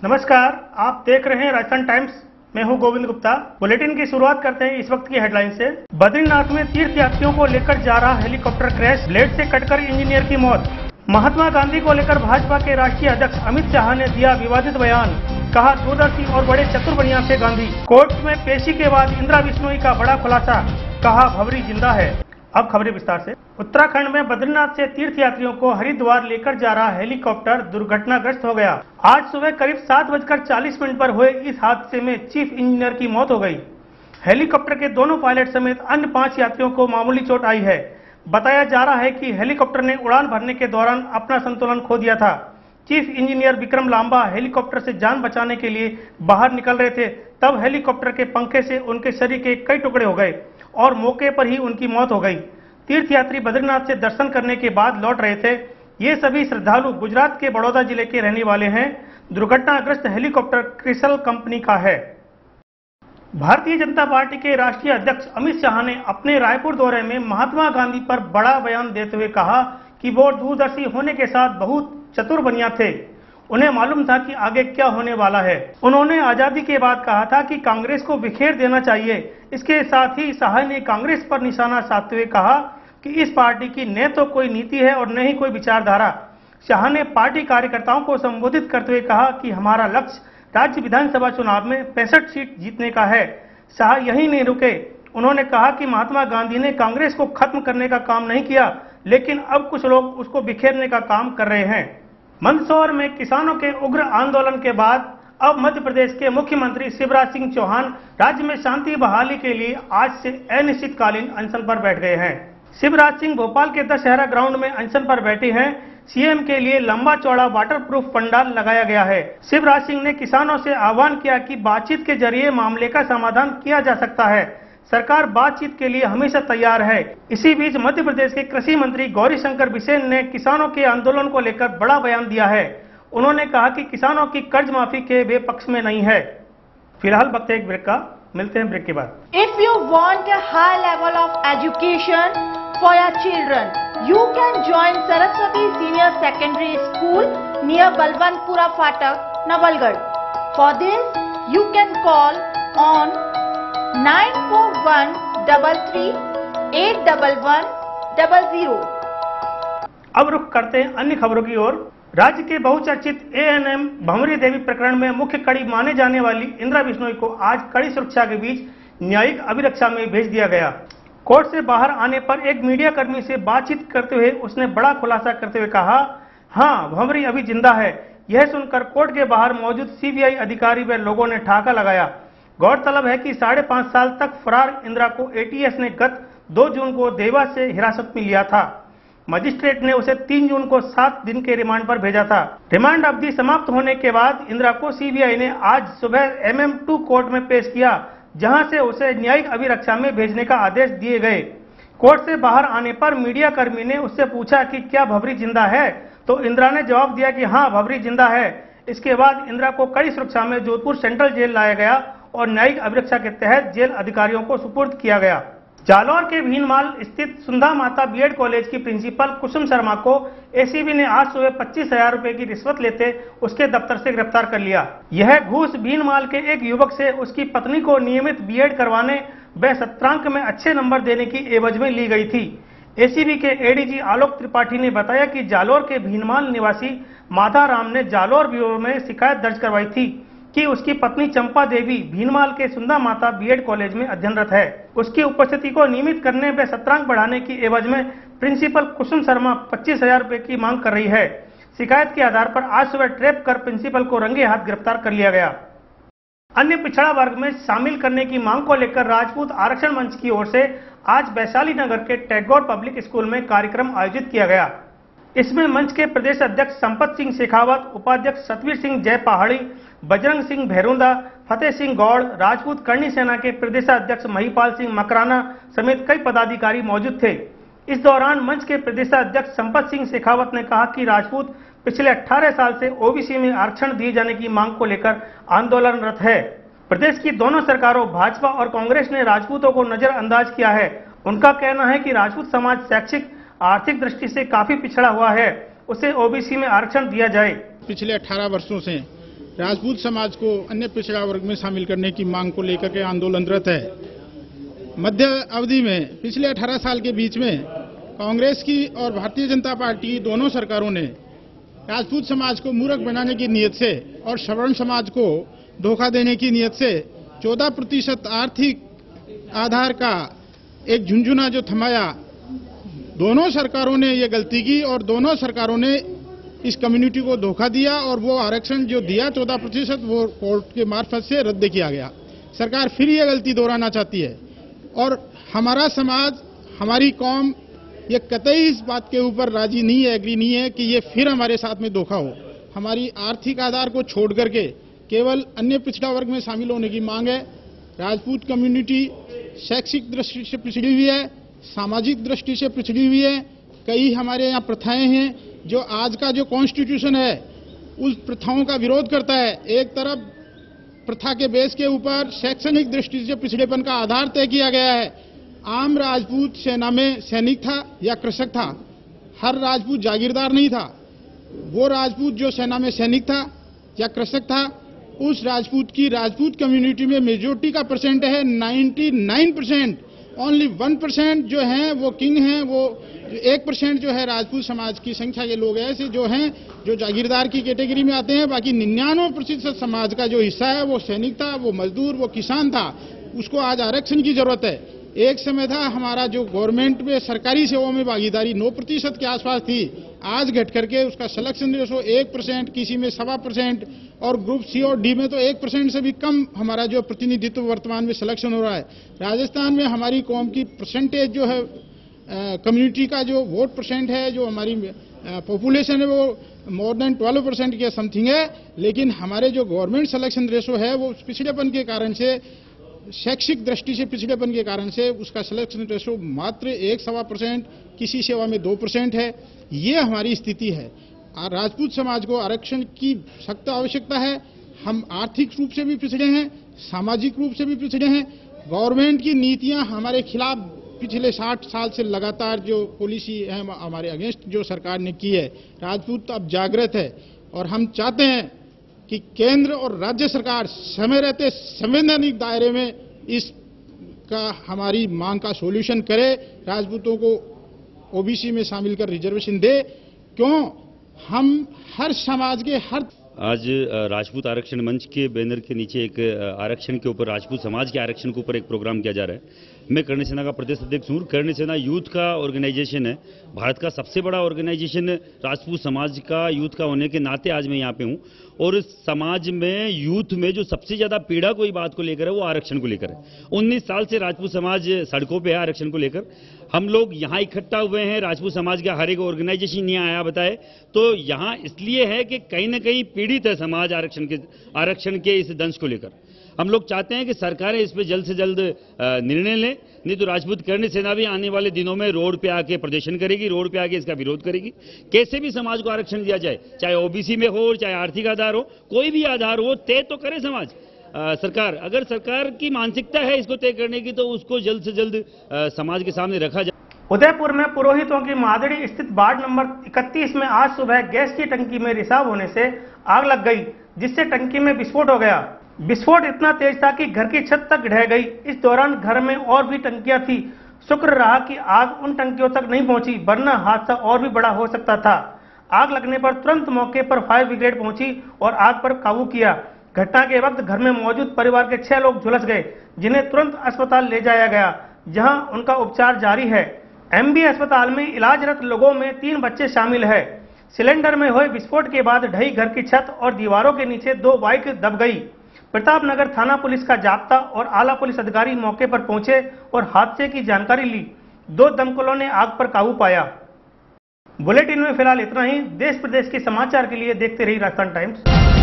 नमस्कार, आप देख रहे हैं राजस्थान टाइम्स। मैं हूं गोविंद गुप्ता। बुलेटिन की शुरुआत करते हैं इस वक्त की हेडलाइन से। बद्रीनाथ में तीर्थ यात्रियों को लेकर जा रहा हेलीकॉप्टर क्रैश, ब्लेड से कटकर इंजीनियर की मौत। महात्मा गांधी को लेकर भाजपा के राष्ट्रीय अध्यक्ष अमित शाह ने दिया विवादित बयान, कहा दूरदर्शी और बड़े चतुर बनिया थे गांधी। कोर्ट में पेशी के बाद इंदिरा बिश्नोई का बड़ा खुलासा, कहा भंवरी जिंदा है। अब खबरें विस्तार से। उत्तराखंड में बद्रीनाथ से तीर्थ यात्रियों को हरिद्वार लेकर जा रहा हेलीकॉप्टर दुर्घटनाग्रस्त हो गया। आज सुबह करीब 7:40 पर हुए इस हादसे में चीफ इंजीनियर की मौत हो गई। हेलीकॉप्टर के दोनों पायलट समेत अन्य 5 यात्रियों को मामूली चोट आई है। बताया जा रहा है कि हेलीकॉप्टर ने उड़ान भरने के दौरान अपना संतुलन खो दिया था। Chief engineer Vikram Lamba helicopter से जान बचाने के लिए बाहर निकल रहे थे, तब हेलीकॉप्टर के पंखे से उनके शरीर के कई टुकड़े हो गए और मौके पर ही उनकी मौत हो गई। तीर्थयात्री बद्रीनाथ से दर्शन करने के बाद लौट रहे थे। ये सभी श्रद्धालु गुजरात के बड़ौदा जिले के रहने वाले हैं। दुर्घटनाग्रस्त हेलीकॉप्टर क्रिसल कंपनी का है। भारतीय जनता पार्टी के राष्ट्रीय अध्यक्ष अमित शाह ने अपने रायपुर दौरे में महात्मा गांधी पर बड़ा बयान देते हुए कहा कि वो दूरदर्शी होने के साथ बहुत चतुर बनिया थे। उन्हें मालूम था कि आगे क्या होने वाला है। उन्होंने आजादी के बाद कहा था कि कांग्रेस को बिखेर देना चाहिए। इसके साथ ही शाह ने कांग्रेस पर निशाना साधते हुए कहा कि इस पार्टी की न तो कोई नीति है और न ही कोई विचारधारा। शाह ने पार्टी कार्यकर्ताओं को संबोधित करते हुए कहा कि हमारा लक्ष्य राज्य विधानसभा चुनाव में 65 सीट जीतने का है। शाह यही नहीं रुके। उन्होंने कहा कि महात्मा गांधी ने कांग्रेस को खत्म करने का काम नहीं किया, लेकिन अब कुछ लोग उसको बिखेरने का काम कर रहे हैं। मंदसौर में किसानों के उग्र आंदोलन के बाद अब मध्य प्रदेश के मुख्यमंत्री शिवराज सिंह चौहान राज्य में शांति बहाली के लिए आज से अनिश्चितकालीन अनशन पर बैठ गए हैं। शिवराज सिंह भोपाल के दशहरा ग्राउंड में अनशन पर बैठे हैं। सीएम के लिए लंबा चौड़ा वाटर प्रूफ पंडाल लगाया गया है। शिवराज सिंह ने किसानों से आह्वान किया कि बातचीत के जरिए मामले का समाधान किया जा सकता है। सरकार बातचीत के लिए हमेशा तैयार है। इसी बीच मध्य प्रदेश के कृषि मंत्री गौरीशंकर बिसेन ने किसानों के आंदोलन को लेकर बड़ा बयान दिया है। उन्होंने कहा कि किसानों की कर्ज माफी के वे पक्ष में नहीं है। फिलहाल वक्त एक ब्रेक का, मिलते हैं ब्रेक के बाद। If you want a high level of education for your children, you can join Saraswati Senior Secondary School near Balwantpura Fatak, Navalgarh. For this, you can call on 9413381100। अब रुख करते हैं अन्य खबरों की ओर। राज्य के बहुचर्चित एएनएम भंवरी देवी प्रकरण में मुख्य कड़ी माने जाने वाली इंदिरा बिश्नोई को आज कड़ी सुरक्षा के बीच न्यायिक अभिरक्षा में भेज दिया गया। कोर्ट से बाहर आने पर एक मीडिया कर्मी से बातचीत करते हुए उसने बड़ा खुलासा करते हुए कहा, हां, भंवरी अभी जिंदा है। यह सुनकर कोर्ट के बाहर मौजूद सीबीआई अधिकारी व लोगों ने ठहाका लगाया। गौरतलब है कि 5.5 साल तक फरार इंदिरा को एटीएस ने गत 2 जून को देवास से हिरासत में लिया था। मजिस्ट्रेट ने उसे 3 जून को 7 दिन के रिमांड पर भेजा था। रिमांड अवधि समाप्त होने के बाद इंदिरा को सीबीआई ने आज सुबह MM2 कोर्ट में पेश किया, जहां से उसे न्यायिक अभिरक्षा में भेजने का आदेश दिए गए। कोर्ट से बाहर आने पर मीडिया कर्मी ने उससे पूछा कि क्या भंवरी जिंदा है, तो इंदिरा ने जवाब दिया कि हां, भंवरी जिंदा है। इसके बाद इंदिरा को कड़ी सुरक्षा में जोधपुर सेंट्रल जेल लाया गया और न्यायिक अभिरक्षा के तहत जेल अधिकारियों को सुपुर्द किया गया। जालौर के भीनमाल स्थित सुंधा माता बीएड कॉलेज की प्रिंसिपल कुसुम शर्मा को एसीबी ने आज सुबह 25,000 रुपए की रिश्वत लेते उसके दफ्तर से गिरफ्तार कर लिया। यह घूस भीनमाल के एक युवक से उसकी पत्नी को नियमित बीएड करवाने व सत्रांक में अच्छे नंबर देने की एवज में ली गई थी। एसीबी के एडीजी आलोक त्रिपाठी ने बताया कि जालौर के भीनमाल निवासी माधाराम ने जालौर ब्यूरो में शिकायत दर्ज करवाई थी कि उसकी पत्नी चंपा देवी भीनमाल के सुंधा माता बीएड कॉलेज में अध्ययनरत है। उसकी उपस्थिति को नियमित करने व सत्रांक बढ़ाने की एवज में प्रिंसिपल कुसुम शर्मा 25,000 रुपए की मांग कर रही है। शिकायत के आधार पर आज सुबह ट्रैप कर प्रिंसिपल को रंगे हाथ गिरफ्तार कर लिया गया। अन्य पिछड़ा वर्ग में शामिल करने की मांग को लेकर राजपूत आरक्षण मंच की ओर से आज वैशाली नगर के टैगोर पब्लिक स्कूल में कार्यक्रम आयोजित किया गया। इसमें मंच के प्रदेश अध्यक्ष संपत सिंह शेखावत, उपाध्यक्ष सतवीर सिंह जय पहाड़ी, बजरंग सिंह भैरुंदा, फतेह सिंह गौड़, राजपूत करणी सेना के प्रदेशाध्यक्ष महिपाल सिंह मकराना समेत कई पदाधिकारी मौजूद थे। इस दौरान मंच के प्रदेशाध्यक्ष संपत सिंह शेखावत ने कहा कि राजपूत पिछले 18 साल से ओबीसी में आरक्षण दिए जाने की मांग को लेकर आंदोलनरत है। प्रदेश की दोनों सरकारों भाजपा और कांग्रेस ने राजपूतों को नजरअंदाज किया है। उनका कहना है कि राजपूत समाज शैक्षिक आर्थिक दृष्टि से काफी पिछड़ा हुआ है, उसे ओबीसी में आरक्षण दिया जाए। पिछले 18 वर्षों से राजपूत समाज को अन्य पिछड़ा वर्ग में शामिल करने की मांग को लेकर के आंदोलनरत है। मध्य अवधि में पिछले 18 साल के बीच में कांग्रेस की और भारतीय जनता पार्टी की दोनों सरकारों ने राजपूत समाज को मूर्ख बनाने की नीयत से और सवर्ण समाज को धोखा देने की नीयत से 14% आर्थिक आधार का एक झुंझुना जो थमाया, दोनों सरकारों ने ये गलती की और दोनों सरकारों ने इस कम्युनिटी को धोखा दिया और वो आरक्षण जो दिया 14% वो कोर्ट के मार्फत से रद्द किया गया। सरकार फिर ये गलती दोहराना चाहती है और हमारा समाज, हमारी कौम ये कतई इस बात के ऊपर राजी नहीं है, एग्री नहीं है कि ये फिर हमारे साथ में धोखा हो। हमारी आर्थिक आधार को छोड़ करके केवल अन्य पिछड़ा वर्ग में शामिल होने की मांग है। राजपूत कम्युनिटी शैक्षिक दृष्टि से पिछड़ी हुई है, सामाजिक दृष्टि से पिछड़ी हुई है। कई हमारे यहाँ प्रथाएं हैं जो आज का जो कॉन्स्टिट्यूशन है उस प्रथाओं का विरोध करता है। एक तरफ प्रथा के बेस के ऊपर शैक्षणिक दृष्टि से पिछड़ेपन का आधार तय किया गया है। आम राजपूत सेना में सैनिक था या कृषक था, हर राजपूत जागीरदार नहीं था। वो राजपूत जो सेना में सैनिक था या कृषक था, उस राजपूत की राजपूत कम्युनिटी में मेजोरिटी का परसेंट है 99%। ओनली 1% जो हैं वो किंग हैं, वो 1% जो है राजपूत समाज की संख्या के लोग ऐसे जो हैं जो जागीरदार की कैटेगरी में आते हैं। बाकी 99% समाज का जो हिस्सा है वो सैनिक था, वो मजदूर, वो किसान था। उसको आज आरक्षण की जरूरत है। एक समय था हमारा जो गवर्नमेंट में सरकारी सेवाओं में भागीदारी 9% के आसपास थी, आज घट करके उसका सिलेक्शन रेशो 1%, किसी में 1.25% और ग्रुप सी और डी में तो 1% से भी कम हमारा जो प्रतिनिधित्व वर्तमान में सिलेक्शन हो रहा है। राजस्थान में हमारी कौम की परसेंटेज जो है कम्युनिटी का जो वोट परसेंट है, जो हमारी पॉपुलेशन है वो मोर देन 12% के समथिंग है, लेकिन हमारे जो गवर्नमेंट सिलेक्शन रेशो है वो पिछड़ेपन के कारण से, शैक्षिक दृष्टि से पिछड़ेपन के कारण से उसका सिलेक्शन रेशो मात्र 1.25%, किसी सेवा में 2% है। ये हमारी स्थिति है। राजपूत समाज को आरक्षण की सख्त आवश्यकता है। हम आर्थिक रूप से भी पिछड़े हैं, सामाजिक रूप से भी पिछड़े हैं। गवर्नमेंट की नीतियां हमारे खिलाफ पिछले 60 साल से लगातार जो पॉलिसी है हमारे अगेंस्ट जो सरकार ने की है। राजपूत अब जागृत है और हम चाहते हैं कि केंद्र और राज्य सरकार समय रहते संवैधानिक दायरे में इसका हमारी मांग का सॉल्यूशन करे, राजपूतों को ओबीसी में शामिल कर रिजर्वेशन दे। क्यों हम हर समाज के हर आज राजपूत आरक्षण मंच के बैनर के नीचे एक आरक्षण के ऊपर, राजपूत समाज के आरक्षण के ऊपर एक प्रोग्राम किया जा रहा है। मैं करणी सेना का प्रदेश अध्यक्ष हूँ। करणी सेना यूथ का ऑर्गेनाइजेशन है, भारत का सबसे बड़ा ऑर्गेनाइजेशन राजपूत समाज का यूथ का होने के नाते आज मैं यहाँ पे हूँ। और समाज में यूथ में जो सबसे ज्यादा पीड़ा कोई बात को लेकर है वो आरक्षण को लेकर है। 19 साल से राजपूत समाज सड़कों पे है आरक्षण को लेकर। हम लोग यहाँ इकट्ठा हुए हैं, राजपूत समाज का हर एक ऑर्गेनाइजेशन यहाँ आया बताए तो यहाँ इसलिए है कि कहीं ना कहीं पीड़ित है समाज आरक्षण के इस दंश को लेकर। हम लोग चाहते हैं कि सरकारें इस पे जल्द से जल्द निर्णय लें, नहीं तो राजपूत करणी सेना भी आने वाले दिनों में रोड पे आके प्रदर्शन करेगी, रोड पे आके इसका विरोध करेगी। कैसे भी समाज को आरक्षण दिया जाए, चाहे ओबीसी में हो, चाहे आर्थिक आधार हो, कोई भी आधार हो, तय तो करे समाज। सरकार, अगर सरकार की मानसिकता है इसको तय करने की तो उसको जल्द से जल्द समाज के सामने रखा जाए। उदयपुर में पुरोहितों की मादड़ी स्थित वार्ड नंबर 31 में आज सुबह गैस की टंकी में रिसाव होने से आग लग गई, जिससे टंकी में विस्फोट हो गया। विस्फोट इतना तेज था कि घर की छत तक ढह गई। इस दौरान घर में और भी टंकियां थी। शुक्र रहा कि आग उन टंकियों तक नहीं पहुंची, वरना हादसा और भी बड़ा हो सकता था। आग लगने पर तुरंत मौके पर फायर ब्रिगेड पहुंची और आग पर काबू किया। घटना के वक्त घर में मौजूद परिवार के 6 लोग झुलस गए, जिन्हें तुरंत अस्पताल ले जाया गया, जहां उनका उपचार जारी है। एमबी अस्पताल में इलाजरत लोगों में 3 बच्चे शामिल है। सिलेंडर में हुए विस्फोट के बाद ढही घर की छत और दीवारों के नीचे 2 बाइक दब गई। प्रतापनगर थाना पुलिस का जाब्ता और आला पुलिस अधिकारी मौके पर पहुंचे और हादसे की जानकारी ली। 2 दमकलों ने आग पर काबू पाया। बुलेटिन में फिलहाल इतना ही। देश प्रदेश के समाचार के लिए देखते रहिए राजस्थान टाइम्स।